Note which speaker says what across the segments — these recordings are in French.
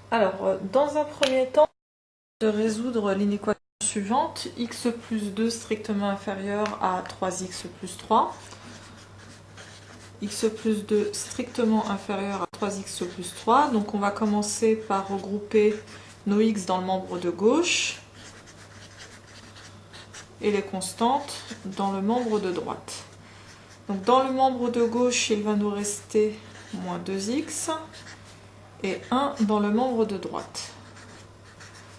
Speaker 1: Alors, dans un premier temps, de résoudre l'inéquation suivante, x plus 2 strictement inférieur à 3x plus 3. X plus 2 strictement inférieur à 3x plus 3. Donc on va commencer par regrouper nos x dans le membre de gauche et les constantes dans le membre de droite. Donc dans le membre de gauche, il va nous rester moins 2x et 1 dans le membre de droite.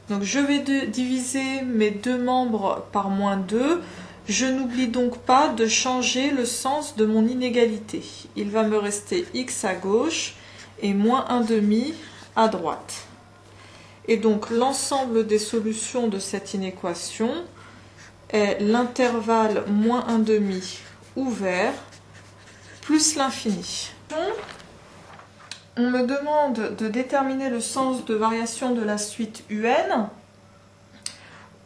Speaker 1: Donc je vais diviser mes deux membres par moins 2. Je n'oublie donc pas de changer le sens de mon inégalité. Il va me rester x à gauche et moins 1,5 à droite. Et donc l'ensemble des solutions de cette inéquation est l'intervalle moins 1,5 ouvert plus l'infini. On me demande de déterminer le sens de variation de la suite un,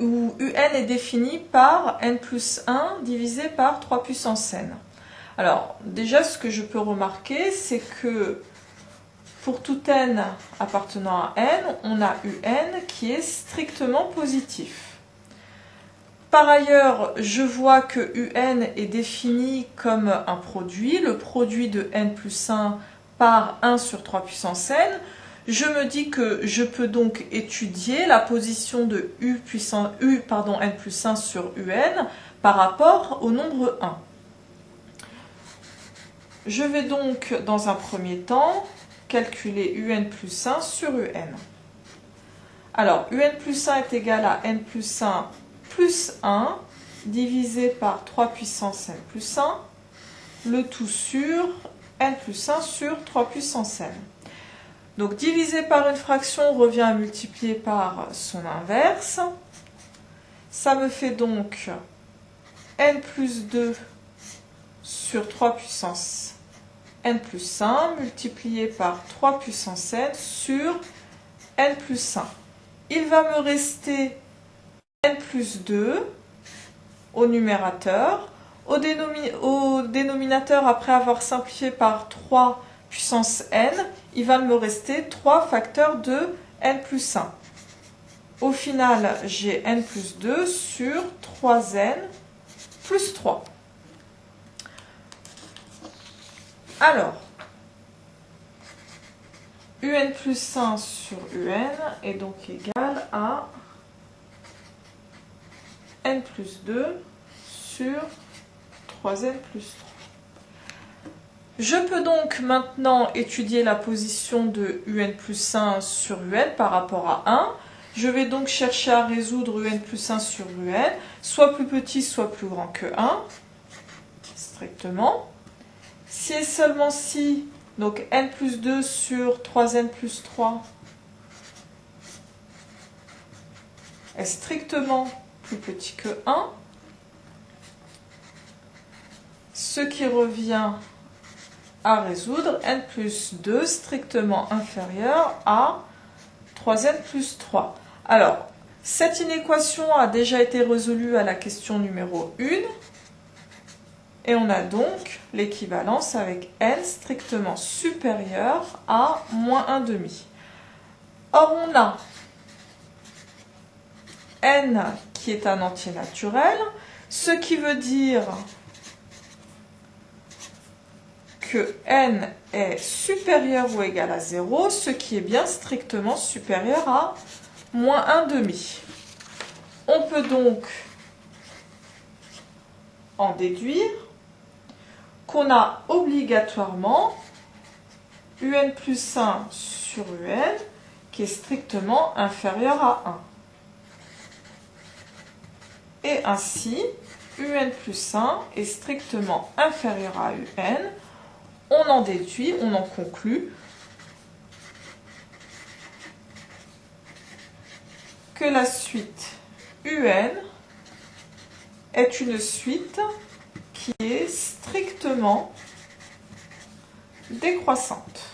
Speaker 1: où un est défini par n plus 1 divisé par 3 puissance n. Alors, déjà, ce que je peux remarquer, c'est que pour tout n appartenant à n, on a un qui est strictement positif. Par ailleurs, je vois que un est défini comme un produit, le produit de n plus 1 par 1 sur 3 puissance n. Je me dis que je peux donc étudier la position de n plus 1 sur un par rapport au nombre 1. Je vais donc, dans un premier temps, calculer un plus 1 sur un. Alors, un plus 1 est égal à n plus 1 plus 1 divisé par 3 puissance n plus 1, le tout sur n plus 1 sur 3 puissance n. Donc diviser par une fraction revient à multiplier par son inverse. Ça me fait donc n plus 2 sur 3 puissance n plus 1 multiplié par 3 puissance n sur n plus 1. Il va me rester n plus 2 au numérateur. Au dénominateur, après avoir simplifié par 3 puissance n, il va me rester 3 facteurs de n plus 1. Au final, j'ai n plus 2 sur 3n plus 3. Alors, un plus 1 sur un est donc égal à n plus 2 sur 3n plus 3. Je peux donc maintenant étudier la position de un plus 1 sur un par rapport à 1. Je vais donc chercher à résoudre un plus 1 sur un, soit plus petit, soit plus grand que 1, strictement. Si et seulement si, donc n plus 2 sur 3n plus 3 est strictement plus petit que 1, ce qui revient à résoudre n plus 2 strictement inférieur à 3n plus 3. Alors, cette inéquation a déjà été résolue à la question numéro 1, et on a donc l'équivalence avec n strictement supérieur à moins 1,5. Or, on a n qui est un entier naturel, ce qui veut dire que n est supérieur ou égal à 0, ce qui est bien strictement supérieur à moins 1,5. On peut donc en déduire qu'on a obligatoirement un plus 1 sur un qui est strictement inférieur à 1. Et ainsi, un plus 1 est strictement inférieur à un. On en déduit, on en conclut que la suite un est une suite qui est strictement décroissante.